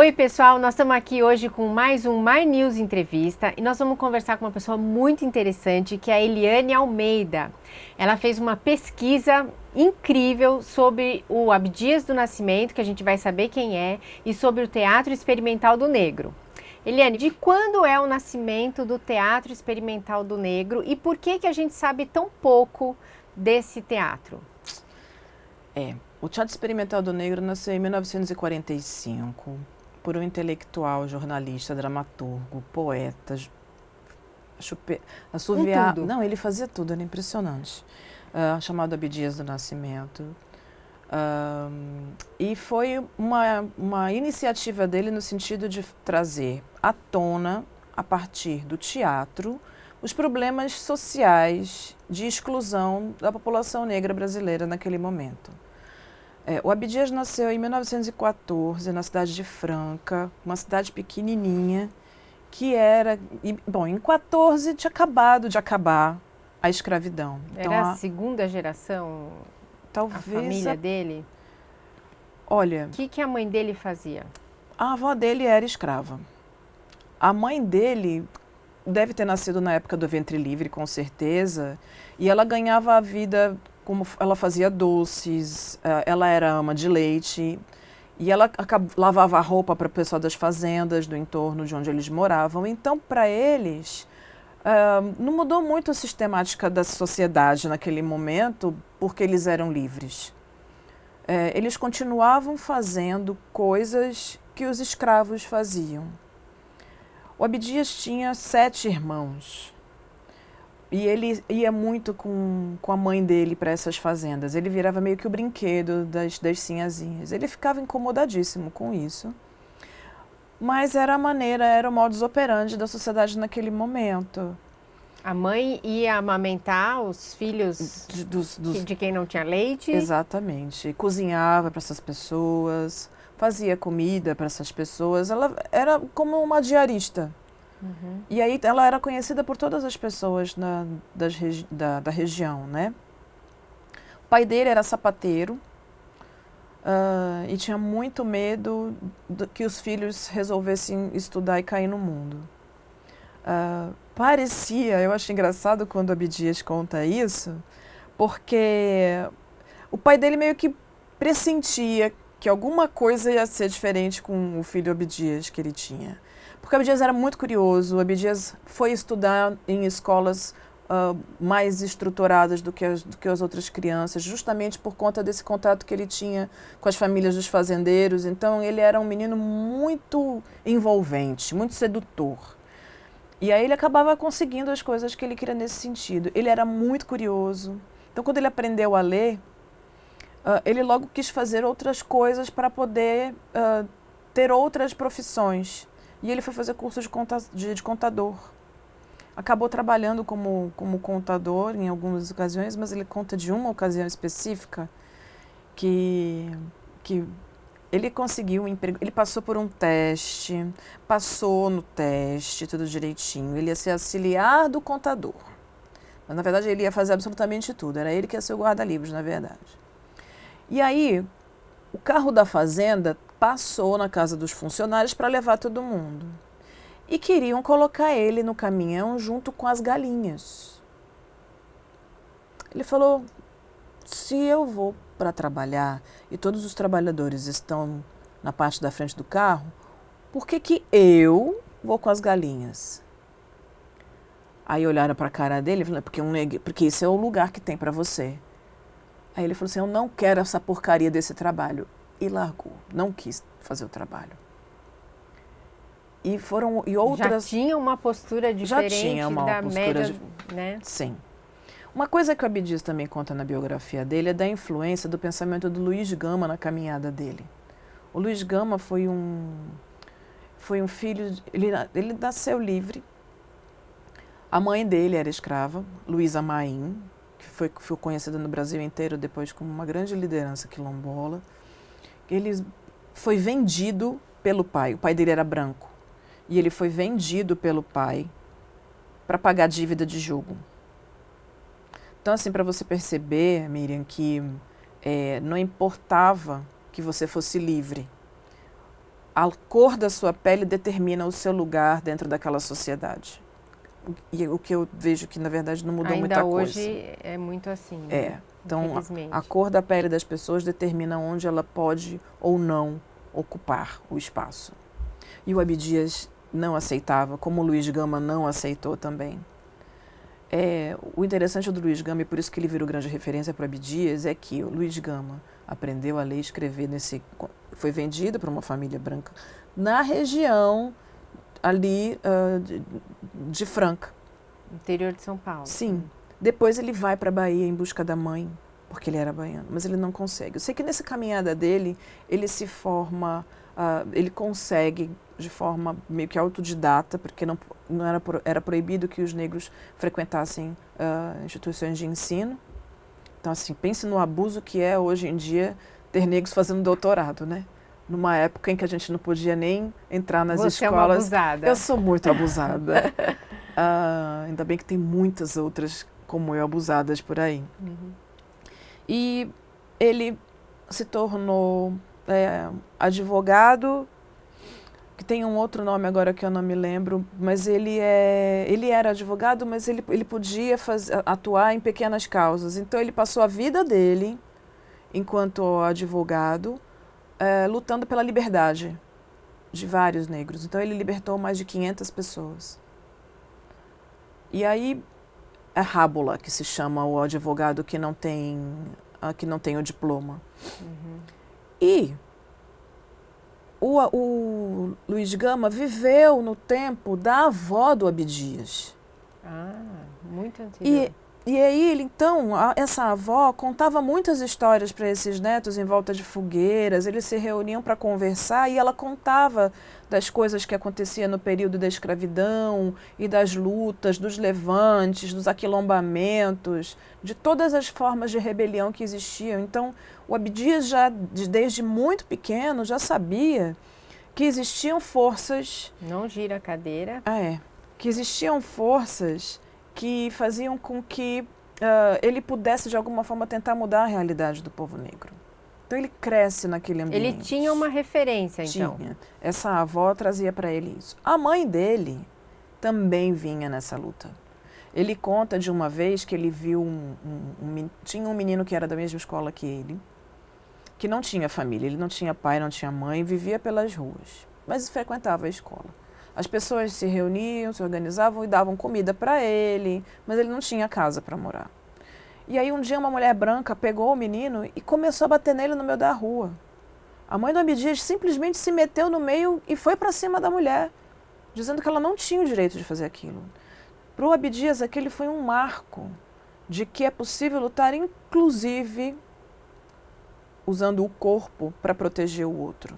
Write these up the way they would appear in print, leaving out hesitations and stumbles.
Oi, pessoal, nós estamos aqui hoje com mais um My News Entrevista e nós vamos conversar com uma pessoa muito interessante que é a Eliane Almeida. Ela fez uma pesquisa incrível sobre o Abdias do Nascimento, que a gente vai saber quem é, e sobre o Teatro Experimental do Negro. Eliane, de quando é o nascimento do Teatro Experimental do Negro e por que que a gente sabe tão pouco desse teatro? O Teatro Experimental do Negro nasceu em 1945 por um intelectual, jornalista, dramaturgo, poeta, assoviar. tudo. Não, ele fazia tudo, era impressionante. Chamado Abdias do Nascimento. E foi uma iniciativa dele no sentido de trazer à tona, a partir do teatro, os problemas sociais de exclusão da população negra brasileira naquele momento. O Abdias nasceu em 1914, na cidade de Franca, uma cidade pequenininha, que era... em 14 tinha acabado de acabar a escravidão. Então, Era a segunda geração, talvez a família dele? Olha, O que a mãe dele fazia? a avó dele era escrava. A mãe dele deve ter nascido na época do ventre livre, com certeza, e ela ganhava a vida como ela fazia doces, ela era ama de leite, e ela lavava a roupa para o pessoal das fazendas, do entorno de onde eles moravam. Então, para eles, não mudou muito a sistemática da sociedade naquele momento, porque eles eram livres. Eles continuavam fazendo coisas que os escravos faziam. O Abdias tinha 7 irmãos. E ele ia muito com a mãe dele para essas fazendas. Ele virava meio que o brinquedo das sinhazinhas. Ele ficava incomodadíssimo com isso. Mas era o modus operandi da sociedade naquele momento. A mãe ia amamentar os filhos de quem não tinha leite? Exatamente. Cozinhava para essas pessoas, fazia comida para essas pessoas. Ela era como uma diarista. Uhum. E aí ela era conhecida por todas as pessoas da região, né? O pai dele era sapateiro e tinha muito medo que os filhos resolvessem estudar e cair no mundo. Eu acho engraçado quando Abdias conta isso, porque o pai dele meio que pressentia que alguma coisa ia ser diferente com o filho Abdias que ele tinha. Porque o Abdias era muito curioso, o Abdias foi estudar em escolas mais estruturadas do que as outras crianças, justamente por conta desse contato que ele tinha com as famílias dos fazendeiros. Então, ele era um menino muito envolvente, muito sedutor. E aí ele acabava conseguindo as coisas que ele queria nesse sentido. Ele era muito curioso. Então, quando ele aprendeu a ler, ele logo quis fazer outras coisas para poder ter outras profissões. E ele foi fazer curso de contador. Acabou trabalhando como contador em algumas ocasiões, mas ele conta de uma ocasião específica que ele conseguiu um emprego. Ele passou por um teste, passou no teste, tudo direitinho. Ele ia ser auxiliar do contador. Mas, na verdade, ele ia fazer absolutamente tudo. Era ele que ia ser o guarda-livros, na verdade. E aí, o carro da fazenda passou na casa dos funcionários para levar todo mundo. E queriam colocar ele no caminhão junto com as galinhas. Ele falou, se eu vou para trabalhar e todos os trabalhadores estão na parte da frente do carro, por que eu vou com as galinhas? Aí olharam para a cara dele e falaram, porque esse é o lugar que tem para você. Aí ele falou assim, eu não quero essa porcaria desse trabalho. E largou, não quis fazer o trabalho. E outras... Já tinha uma postura diferente da média, né? Sim. Uma coisa que o Abdias também conta na biografia dele é da influência do pensamento do Luiz Gama na caminhada dele. O Luiz Gama foi um filho... Ele nasceu livre. A mãe dele era escrava, Luísa Maim, que foi conhecida no Brasil inteiro depois como uma grande liderança quilombola. Ele foi vendido pelo pai. O pai dele era branco. E ele foi vendido pelo pai para pagar dívida de jogo. Então, assim, para você perceber, Miriam, que não importava que você fosse livre. a cor da sua pele determina o seu lugar dentro daquela sociedade. E o que eu vejo que, na verdade, não mudou muita coisa. Ainda hoje é muito assim, né? Então, Infelizmente. a cor da pele das pessoas determina onde ela pode ou não ocupar o espaço. E o Abdias não aceitava, como o Luiz Gama não aceitou também. O interessante do Luiz Gama, e por isso que ele virou grande referência para o Abdias, é que o Luiz Gama aprendeu a ler e escrever foi vendido para uma família branca na região ali de Franca. Interior de São Paulo. Sim. Depois ele vai para a Bahia em busca da mãe, porque ele era baiano, mas ele não consegue. Eu sei que nessa caminhada dele, ele se forma, ele consegue de forma meio que autodidata, porque não era proibido que os negros frequentassem instituições de ensino. Então, assim, pense no abuso que é hoje em dia ter negros fazendo doutorado, né? Numa época em que a gente não podia nem entrar nas escolas. Você é uma abusada. Eu sou muito abusada. Ainda bem que tem muitas outras como eu abusadas por aí. Uhum. E ele se tornou advogado, que tem um outro nome agora que eu não me lembro, mas ele era advogado, mas ele podia atuar em pequenas causas. Então ele passou a vida dele, enquanto advogado, lutando pela liberdade de vários negros. Então ele libertou mais de 500 pessoas. E aí é Rábula, que se chama o advogado que não tem o diploma. Uhum. E o Luiz Gama viveu no tempo da avó do Abdias. Muito anterior. E aí, então, essa avó contava muitas histórias para esses netos em volta de fogueiras, eles se reuniam para conversar e ela contava das coisas que aconteciam no período da escravidão e das lutas, dos levantes, dos aquilombamentos, de todas as formas de rebelião que existiam. Então, o Abdias já, desde muito pequeno, já sabia que existiam forças... Não gira a cadeira. Que existiam forças que faziam com que ele pudesse, de alguma forma, tentar mudar a realidade do povo negro. Então, ele cresce naquele ambiente. Ele tinha uma referência, então. Tinha. Essa avó trazia para ele isso. A mãe dele também vinha nessa luta. Ele conta de uma vez que ele viu tinha um menino que era da mesma escola que ele, que não tinha família, ele não tinha pai, não tinha mãe, vivia pelas ruas, mas frequentava a escola. As pessoas se reuniam, se organizavam e davam comida para ele, mas ele não tinha casa para morar. E aí um dia uma mulher branca pegou o menino e começou a bater nele no meio da rua. A mãe do Abdias simplesmente se meteu no meio e foi para cima da mulher, dizendo que ela não tinha o direito de fazer aquilo. Para o Abdias, aquele foi um marco de que é possível lutar, inclusive, usando o corpo para proteger o outro.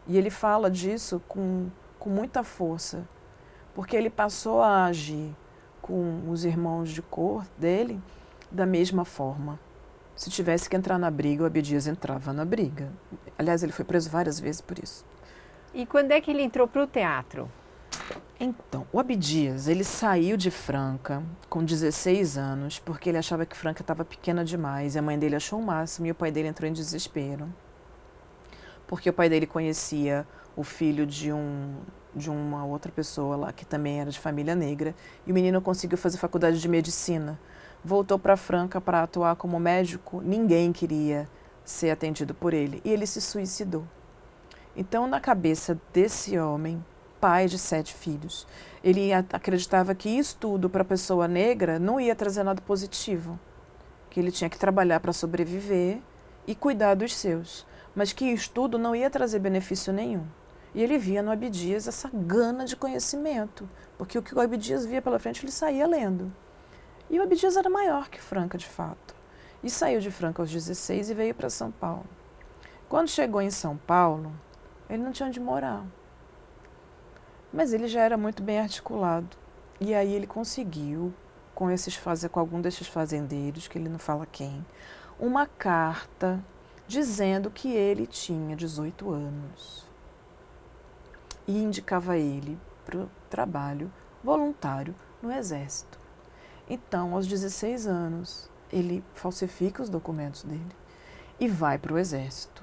E ele fala disso com muita força, porque ele passou a agir com os irmãos de cor dele da mesma forma. Se tivesse que entrar na briga, o Abdias entrava na briga. Aliás, ele foi preso várias vezes por isso. E quando é que ele entrou para o teatro? Então, o Abdias, ele saiu de Franca com 16 anos, porque ele achava que Franca estava pequena demais, e a mãe dele achou o máximo, e o pai dele entrou em desespero. Porque o pai dele conhecia o filho de uma outra pessoa lá, que também era de família negra, e o menino conseguiu fazer faculdade de medicina. Voltou para Franca para atuar como médico, ninguém queria ser atendido por ele, e ele se suicidou. Então, na cabeça desse homem, pai de 7 filhos, ele acreditava que estudo para a pessoa negra não ia trazer nada positivo, que ele tinha que trabalhar para sobreviver e cuidar dos seus, mas que estudo não ia trazer benefício nenhum. E ele via no Abdias essa gana de conhecimento, porque o que o Abdias via pela frente ele saía lendo. E o Abdias era maior que Franca, de fato. E saiu de Franca aos 16 e veio para São Paulo. Quando chegou em São Paulo, ele não tinha onde morar. Mas ele já era muito bem articulado. E aí ele conseguiu, com algum desses fazendeiros, que ele não fala quem, uma carta dizendo que ele tinha 18 anos. E indicava ele para o trabalho voluntário no Exército. Então, aos 16 anos, ele falsifica os documentos dele e vai para o Exército.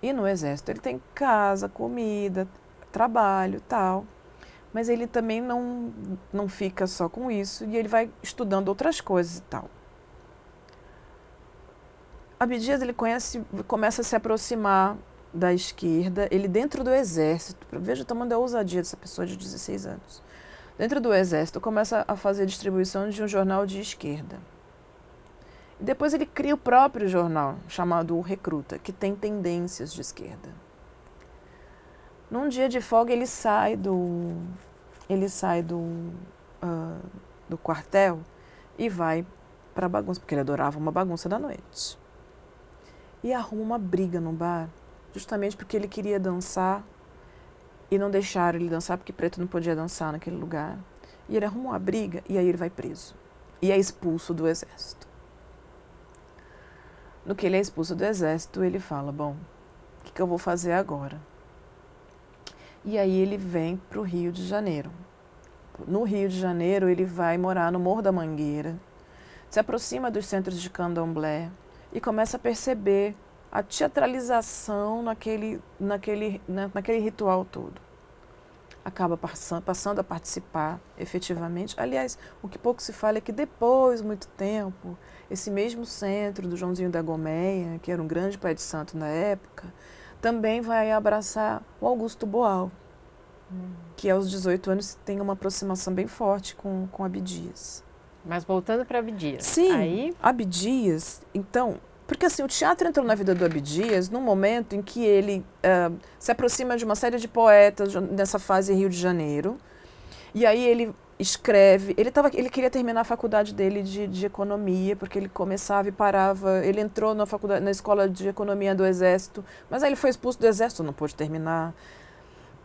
E no exército ele tem casa, comida, trabalho, tal. Mas ele também não fica só com isso e ele vai estudando outras coisas e tal. Abdias ele começa a se aproximar da esquerda, ele dentro do exército, veja o tamanho da ousadia dessa pessoa de 16 anos. Dentro do exército começa a fazer a distribuição de um jornal de esquerda. E depois ele cria o próprio jornal, chamado O Recruta, que tem tendências de esquerda. Num dia de folga ele sai do quartel e vai para a bagunça, porque ele adorava uma bagunça da noite. E arruma uma briga no bar, justamente porque ele queria dançar e não deixaram ele dançar, porque preto não podia dançar naquele lugar. E ele arruma uma briga e aí ele vai preso. E é expulso do exército. No que ele é expulso do exército, ele fala, bom, o que eu vou fazer agora? E aí ele vem para o Rio de Janeiro. No Rio de Janeiro, ele vai morar no Morro da Mangueira, se aproxima dos centros de candomblé e começa a perceber a teatralização naquele ritual todo. Acaba passando a participar efetivamente. Aliás, o que pouco se fala é que depois, muito tempo, esse mesmo centro do Joãozinho da Gomeia, que era um grande pai de santo na época, também vai abraçar o Augusto Boal, que aos 18 anos tem uma aproximação bem forte com Abdias. Mas voltando para Abdias. Sim, aí... Abdias, então... Porque assim, o teatro entrou na vida do Abdias num momento em que ele se aproxima de uma série de poetas nessa fase Rio de Janeiro. E aí ele escreve... Ele queria terminar a faculdade dele de economia, porque ele começava e parava. Ele entrou na escola de economia do Exército, mas aí ele foi expulso do Exército, não pôde terminar.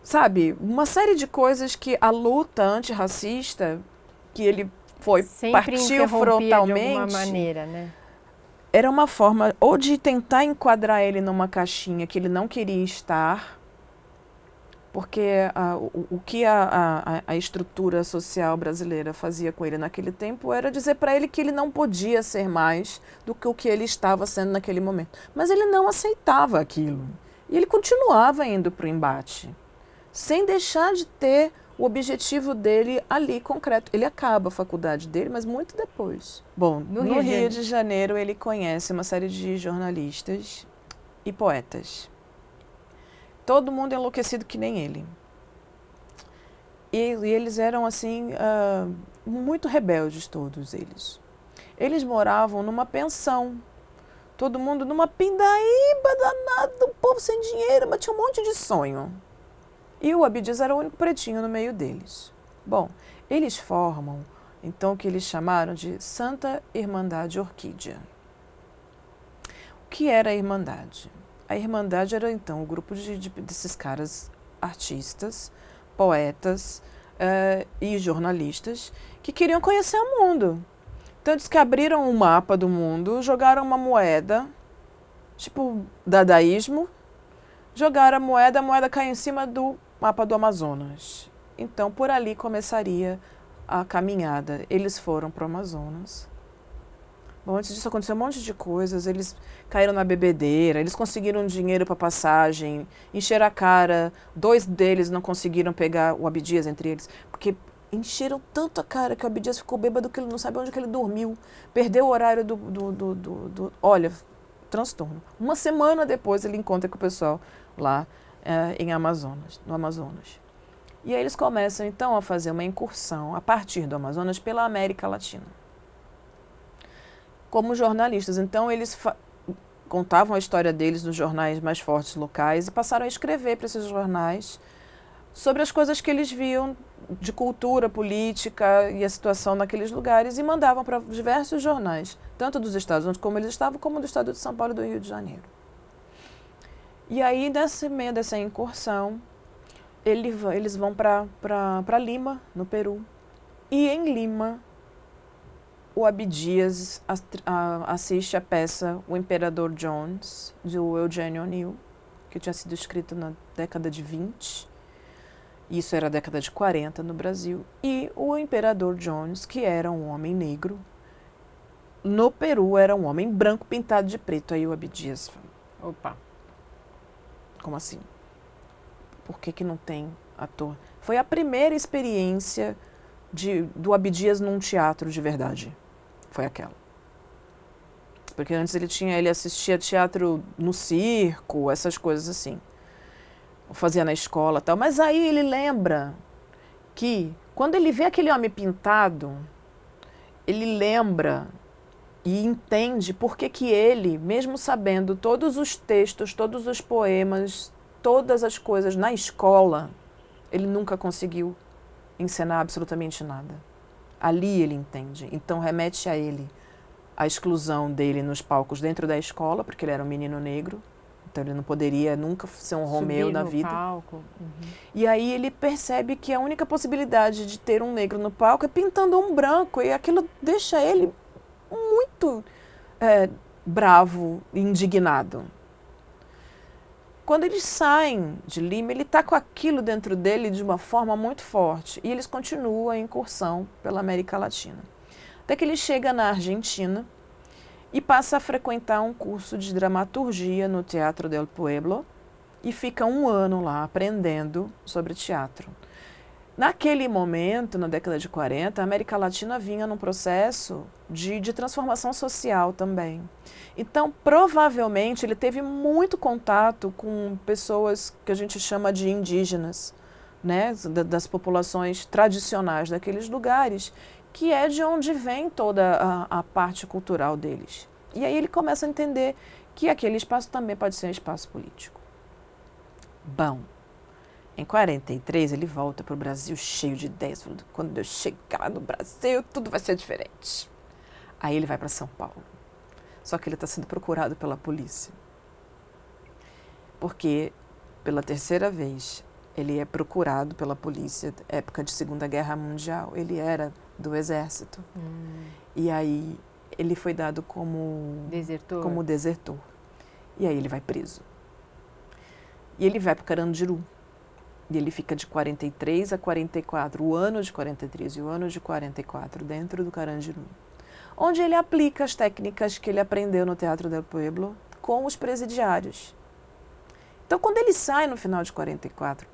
Sabe, uma série de coisas que a luta antirracista, que ele partiu frontalmente, de alguma maneira, né? Era uma forma ou de tentar enquadrar ele numa caixinha que ele não queria estar, porque o que a estrutura social brasileira fazia com ele naquele tempo era dizer para ele que ele não podia ser mais do que o que ele estava sendo naquele momento. Mas ele não aceitava aquilo. E ele continuava indo para o embate, sem deixar de ter o objetivo dele ali concreto. Ele acaba a faculdade dele, mas muito depois. Bom, no Rio de Janeiro ele conhece uma série de jornalistas e poetas. Todo mundo enlouquecido que nem ele. E eles eram, assim, muito rebeldes, todos eles. Eles moravam numa pensão. Todo mundo numa pindaíba danada, o povo sem dinheiro, mas tinha um monte de sonho. E o Abdias era o único pretinho no meio deles. Bom, eles formam, então, o que eles chamaram de Santa Irmandade Orquídea. O que era a Irmandade? A Irmandade era, então, o grupo desses caras artistas, poetas e jornalistas que queriam conhecer o mundo. Então, eles que abriram um mapa do mundo, jogaram uma moeda, tipo dadaísmo, jogaram a moeda caiu em cima do mapa do Amazonas. Então, por ali começaria a caminhada. Eles foram para o Amazonas. Bom, antes disso aconteceu um monte de coisas. Eles caíram na bebedeira, eles conseguiram dinheiro para passagem, encheram a cara. 2 deles não conseguiram pegar o Abdias entre eles, porque encheram tanto a cara que o Abdias ficou bêbado que ele não sabe onde que ele dormiu. Perdeu o horário Olha, transtorno. Uma semana depois ele encontra com o pessoal lá no Amazonas. E aí eles começam, então, a fazer uma incursão a partir do Amazonas pela América Latina. Como jornalistas, então, eles contavam a história deles nos jornais mais fortes locais e passaram a escrever para esses jornais sobre as coisas que eles viam de cultura, política e a situação naqueles lugares e mandavam para diversos jornais, tanto dos estados onde como eles estavam, como do estado de São Paulo e do Rio de Janeiro. E aí, nesse meio dessa incursão, eles vão para Lima, no Peru. E em Lima, o Abdias assiste a peça O Imperador Jones, do Eugênio O'Neill, que tinha sido escrita na década de 20. Isso era a década de 40 no Brasil. E o Imperador Jones, que era um homem negro, no Peru era um homem branco pintado de preto. Aí o Abdias fala, opa, Como assim? Por que não tem ator? Foi a primeira experiência do Abdias num teatro de verdade. Foi aquela. Porque antes ele assistia teatro no circo, essas coisas assim. Fazia na escola e tal. Mas aí ele lembra que, quando ele vê aquele homem pintado, ele lembra e entende por que ele, mesmo sabendo todos os textos, todos os poemas, todas as coisas na escola, ele nunca conseguiu encenar absolutamente nada. Ali ele entende. Então remete a ele a exclusão dele nos palcos dentro da escola, porque ele era um menino negro, então ele não poderia nunca ser um Romeu na vida. Palco. E aí ele percebe que a única possibilidade de ter um negro no palco é pintando um branco, e aquilo deixa ele muito bravo e indignado. Quando eles saem de Lima, ele está com aquilo dentro dele de uma forma muito forte, e eles continuam a incursão pela América Latina. Até que ele chega na Argentina e passa a frequentar um curso de dramaturgia no Teatro del Pueblo e fica 1 ano lá aprendendo sobre teatro. Naquele momento, na década de 40, a América Latina vinha num processo de transformação social também. Então, provavelmente, ele teve muito contato com pessoas que a gente chama de indígenas, né, das populações tradicionais daqueles lugares, que é de onde vem toda a parte cultural deles. E aí ele começa a entender que aquele espaço também pode ser um espaço político. Bom, em 43 ele volta para o Brasil cheio de ideias. Quando eu chegar no Brasil, tudo vai ser diferente. Aí ele vai para São Paulo. Só que ele está sendo procurado pela polícia. Porque, pela 3ª vez, ele é procurado pela polícia, época de Segunda Guerra Mundial. Ele era do exército. E aí ele foi dado como desertor. E aí ele vai preso. E ele vai para o Carandiru. E ele fica de 43 a 44, o ano de 43 e o ano de 44, dentro do Carandiru. Onde ele aplica as técnicas que ele aprendeu no Teatro del Pueblo com os presidiários. Então, quando ele sai no final de 44,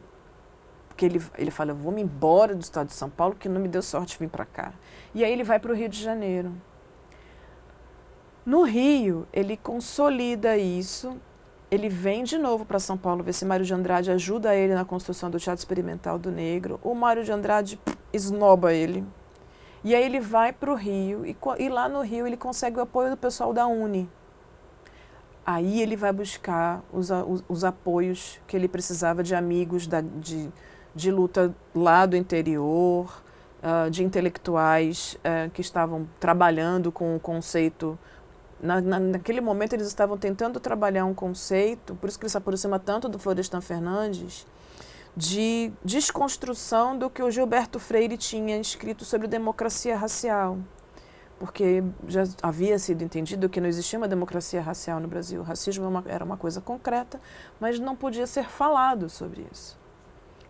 porque ele fala, eu vou me embora do estado de São Paulo, que não me deu sorte vir para cá. E aí ele vai para o Rio de Janeiro. No Rio, ele consolida isso, ele vem de novo para São Paulo, ver se Mário de Andrade ajuda ele na construção do Teatro Experimental do Negro. O Mário de Andrade esnoba ele. E aí ele vai para o Rio, e lá no Rio ele consegue o apoio do pessoal da Uni. Aí ele vai buscar os apoios que ele precisava de amigos de luta lá do interior, de intelectuais que estavam trabalhando com o conceito. Naquele momento eles estavam tentando trabalhar um conceito, por isso que ele se aproxima tanto do Florestan Fernandes, de desconstrução do que o Gilberto Freire tinha escrito sobre democracia racial. Porque já havia sido entendido que não existia uma democracia racial no Brasil. O racismo era uma coisa concreta, mas não podia ser falado sobre isso.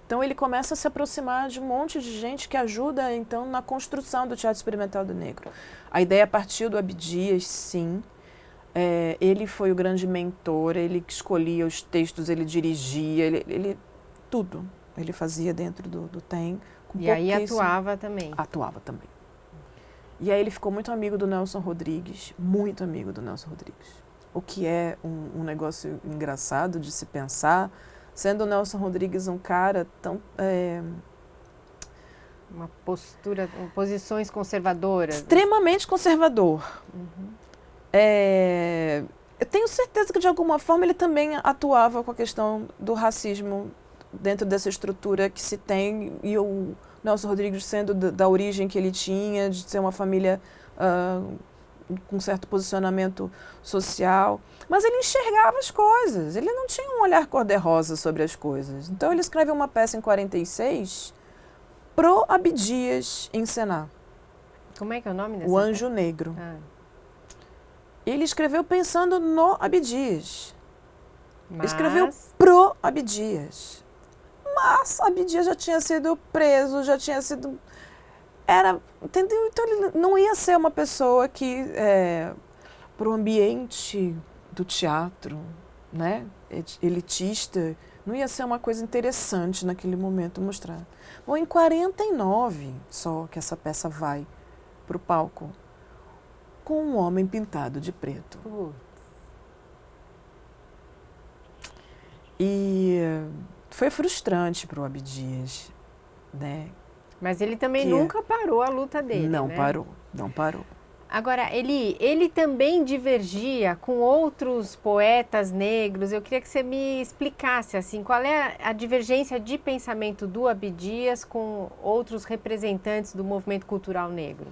Então ele começa a se aproximar de um monte de gente que ajuda, então, na construção do Teatro Experimental do Negro. A ideia partiu do Abdias, sim. Ele foi o grande mentor, ele escolhia os textos, ele dirigia, ele tudo. Ele fazia dentro do TEM. E aí atuava também. Atuava também. E aí ele ficou muito amigo do Nelson Rodrigues, muito amigo do Nelson Rodrigues. O que é um negócio engraçado de se pensar, sendo o Nelson Rodrigues um cara tão... uma postura, posições conservadoras. Extremamente conservador. Eu tenho certeza que, de alguma forma, ele também atuava com a questão do racismo dentro dessa estrutura que se tem, e o Nelson Rodrigues sendo da origem que ele tinha, de ser uma família com certo posicionamento social. Mas ele enxergava as coisas, ele não tinha um olhar cor-de-rosa sobre as coisas. Então ele escreve uma peça em 46 pro Abdias encenar. Como é que é o nome dessa O Anjo Negro. Ah. Ele escreveu pensando no Abdias. Mas... Escreveu pro Abdias. Mas Abdias já tinha sido preso, já tinha sido... Entendeu? Então ele não ia ser uma pessoa que, para o ambiente do teatro, né, elitista, não ia ser uma coisa interessante naquele momento mostrar. Bom, em 49 só que essa peça vai para o palco com um homem pintado de preto. E foi frustrante para o Abdias, né? Mas ele também nunca parou a luta dele, não, né? Não parou. Agora, ele também divergia com outros poetas negros. Eu queria que você me explicasse, assim, qual é a divergência de pensamento do Abdias com outros representantes do movimento cultural negro?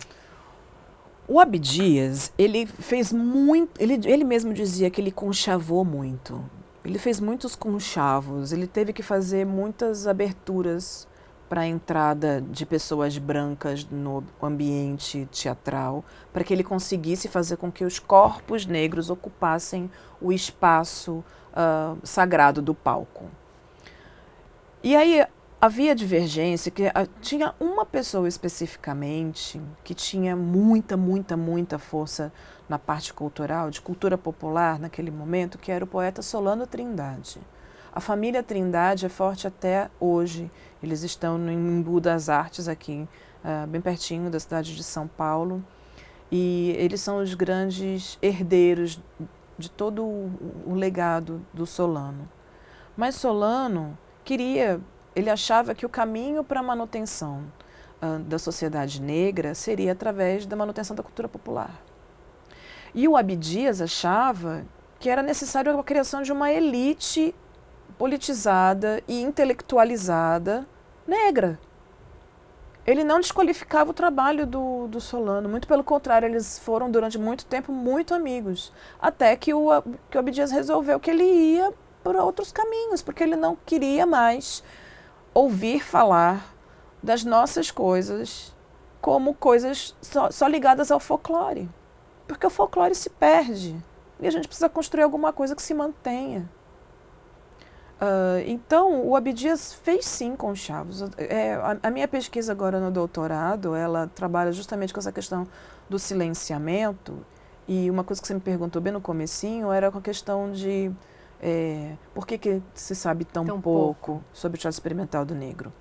O Abdias, ele fez muito, ele mesmo dizia que ele conchavou muito. Ele fez muitos conchavos, ele teve que fazer muitas aberturas para a entrada de pessoas brancas no ambiente teatral, para que ele conseguisse fazer com que os corpos negros ocupassem o espaço sagrado do palco. E aí havia divergência, que tinha uma pessoa especificamente que tinha muita força na parte cultural, de cultura popular naquele momento, que era o poeta Solano Trindade. A família Trindade é forte até hoje. Eles estão no Embu das Artes, aqui, bem pertinho da cidade de São Paulo. E eles são os grandes herdeiros de todo o legado do Solano. Mas Solano ele achava que o caminho para a manutenção da sociedade negra seria através da manutenção da cultura popular. E o Abdias achava que era necessário a criação de uma elite politizada e intelectualizada negra. Ele não desqualificava o trabalho do Solano, muito pelo contrário, eles foram durante muito tempo muito amigos, até que o Abdias resolveu que ele ia por outros caminhos, porque ele não queria mais ouvir falar das nossas coisas como coisas só ligadas ao folclore, porque o folclore se perde e a gente precisa construir alguma coisa que se mantenha. Então, o Abdias fez sim conchavos. A minha pesquisa agora no doutorado, ela trabalha justamente com essa questão do silenciamento, e uma coisa que você me perguntou bem no comecinho era com a questão de por que se sabe tão pouco sobre o teatro experimental do negro.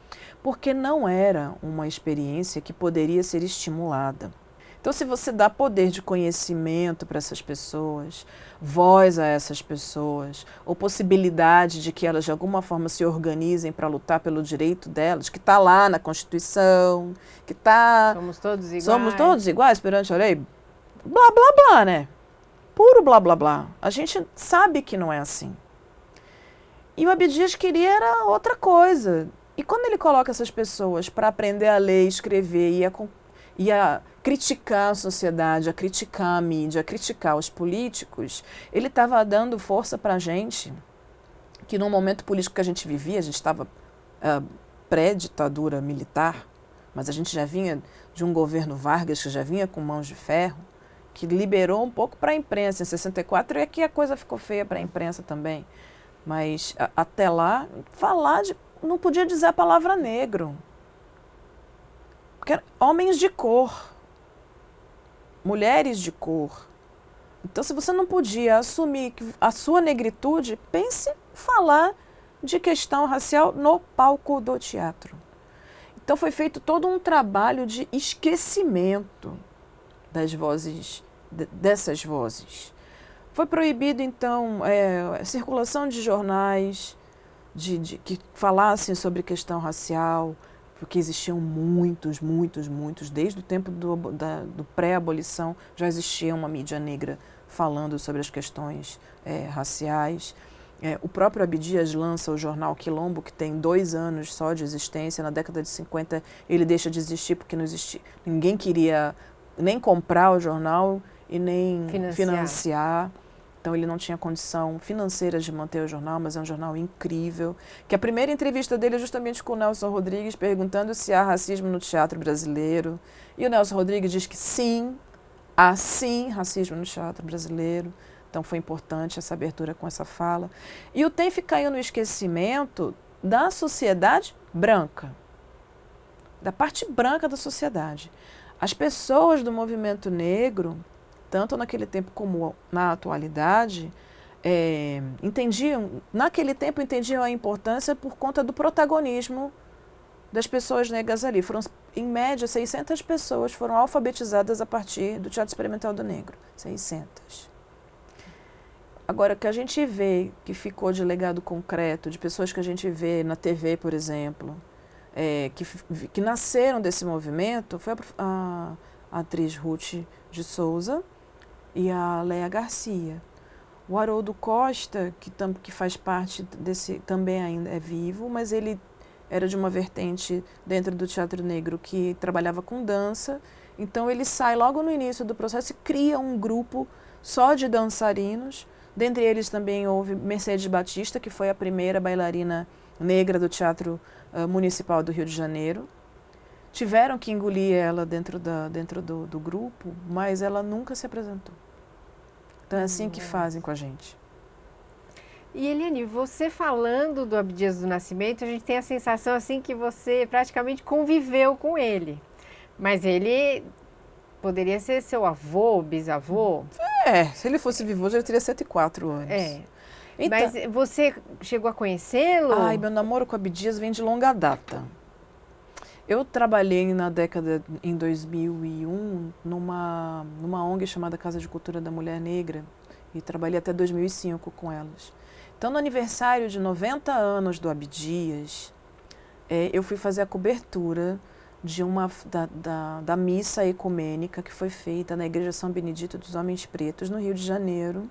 Porque não era uma experiência que poderia ser estimulada. Então, se você dá poder de conhecimento para essas pessoas, voz a essas pessoas, ou possibilidade de que elas de alguma forma se organizem para lutar pelo direito delas, que está lá na Constituição, que está... Somos todos iguais. Somos todos iguais perante a lei. Blá, blá, blá, né? Puro blá, blá, blá. A gente sabe que não é assim. E o Abdias queria era outra coisa. E quando ele coloca essas pessoas para aprender a ler, escrever e a criticar a sociedade, a criticar a mídia, a criticar os políticos, ele estava dando força para a gente, que no momento político que a gente vivia, a gente estava pré-ditadura militar, mas a gente já vinha de um governo Vargas, que já vinha com mãos de ferro, que liberou um pouco para a imprensa. Em 64 é que a coisa ficou feia para a imprensa também. Mas até lá, não podia dizer a palavra negro. Porque eram homens de cor, mulheres de cor. Então, se você não podia assumir a sua negritude, pense falar de questão racial no palco do teatro. Então, foi feito todo um trabalho de esquecimento das vozes, dessas vozes. Foi proibido, então, a circulação de jornais que falassem sobre questão racial, porque existiam muitos, desde o tempo do pré-abolição já existia uma mídia negra falando sobre as questões raciais. O próprio Abdias lança o jornal Quilombo, que tem 2 anos só de existência. Na década de 50 ele deixa de existir porque não existia, ninguém queria nem comprar o jornal e nem financiar. Então ele não tinha condição financeira de manter o jornal, mas é um jornal incrível. Que a primeira entrevista dele é justamente com o Nelson Rodrigues, perguntando se há racismo no teatro brasileiro. E o Nelson Rodrigues diz que sim, há sim racismo no teatro brasileiro. Então foi importante essa abertura com essa fala. E o TENF caiu no esquecimento da sociedade branca, da parte branca da sociedade. As pessoas do movimento negro, tanto naquele tempo como na atualidade, naquele tempo entendiam a importância por conta do protagonismo das pessoas negras ali. Foram, em média, 600 pessoas foram alfabetizadas a partir do Teatro Experimental do Negro. 600. Agora, o que a gente vê que ficou de legado concreto, de pessoas que a gente vê na TV, por exemplo, que nasceram desse movimento, foi a atriz Ruth de Souza e a Léa Garcia. O Haroldo Costa, que faz parte desse, também ainda é vivo, mas ele era de uma vertente dentro do teatro negro que trabalhava com dança. Então ele sai logo no início do processo e cria um grupo só de dançarinos. Dentre eles também houve Mercedes Batista, que foi a primeira bailarina negra do Teatro Municipal do Rio de Janeiro. Tiveram que engolir ela dentro do grupo, mas ela nunca se apresentou. Então é assim que fazem com a gente. E Eliane, você falando do Abdias do Nascimento, a gente tem a sensação assim que você praticamente conviveu com ele. Mas ele poderia ser seu avô, bisavô? Se ele fosse vivo hoje, ele teria 104 anos. Então, mas você chegou a conhecê-lo? Ai, meu namoro com o Abdias vem de longa data. Eu trabalhei em 2001, numa ONG chamada Casa de Cultura da Mulher Negra, e trabalhei até 2005 com elas. Então, no aniversário de 90 anos do Abdias, eu fui fazer a cobertura da missa ecumênica que foi feita na Igreja São Benedito dos Homens Pretos, no Rio de Janeiro.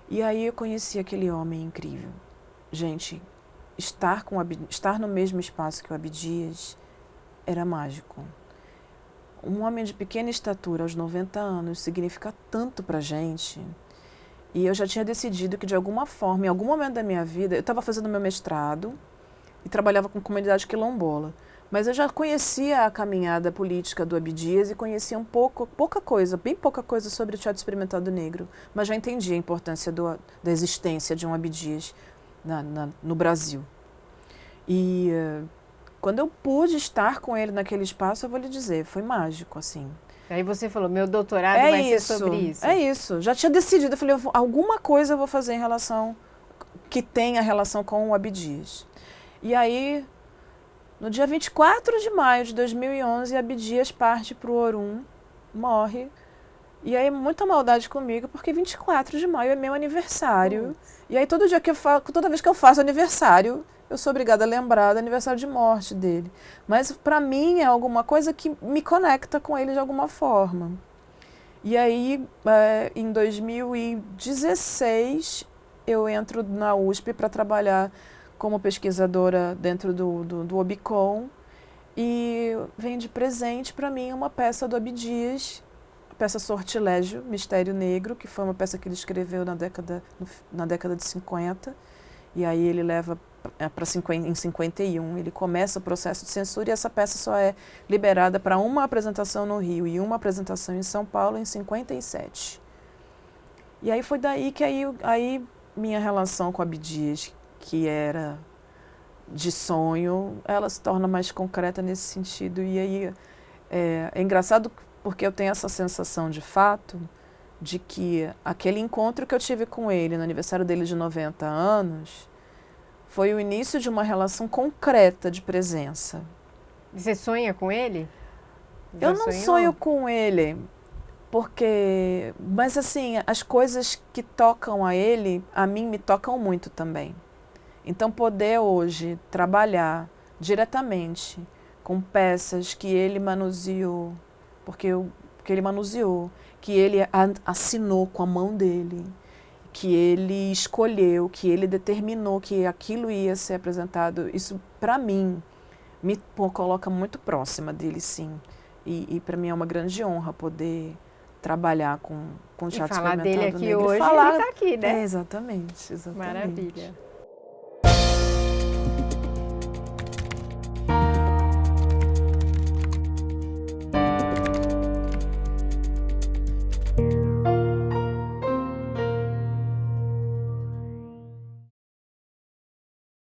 E aí eu conheci aquele homem incrível. Gente, estar no mesmo espaço que o Abdias era mágico. Um homem de pequena estatura aos 90 anos significa tanto pra gente. E eu já tinha decidido que, de alguma forma, em algum momento da minha vida, eu estava fazendo meu mestrado e trabalhava com comunidade quilombola. Mas eu já conhecia a caminhada política do Abdias e conhecia bem pouca coisa sobre o Teatro Experimental do Negro, mas já entendia a importância da existência de um Abdias no Brasil. E quando eu pude estar com ele naquele espaço, eu vou lhe dizer, foi mágico, assim. Aí você falou, meu doutorado vai ser sobre isso. É isso, já tinha decidido, eu falei, alguma coisa eu vou fazer que tenha relação com o Abdias. E aí, no dia 24 de maio de 2011, Abdias parte para o Orum, morre. E aí, muita maldade comigo, porque 24 de maio é meu aniversário. E aí, toda vez que eu faço aniversário, eu sou obrigada a lembrar do aniversário de morte dele. Mas, para mim, é alguma coisa que me conecta com ele de alguma forma. E aí, em 2016, eu entro na USP para trabalhar como pesquisadora dentro do Obicom, e vem de presente para mim uma peça do Abdias, a peça Sortilégio, Mistério Negro, que foi uma peça que ele escreveu na década de 50, e aí ele leva em 51, ele começa o processo de censura, e essa peça só é liberada para uma apresentação no Rio e uma apresentação em São Paulo em 57. E aí foi daí que aí minha relação com Abdias, que era de sonho, ela se torna mais concreta nesse sentido. E aí é engraçado porque eu tenho essa sensação de fato de que aquele encontro que eu tive com ele no aniversário dele de 90 anos foi o início de uma relação concreta de presença. Você sonha com ele? Eu não sonho com ele, mas assim, as coisas que tocam a ele, a mim me tocam muito também. Então, poder hoje trabalhar diretamente com peças que ele manuseou, que ele assinou com a mão dele, que ele escolheu, que ele determinou que aquilo ia ser apresentado, isso, para mim, me coloca muito próxima dele, sim. E para mim é uma grande honra poder trabalhar com o Teatro Experimental do Negro. E falar dele aqui hoje, ele está aqui, né? Exatamente. Maravilha.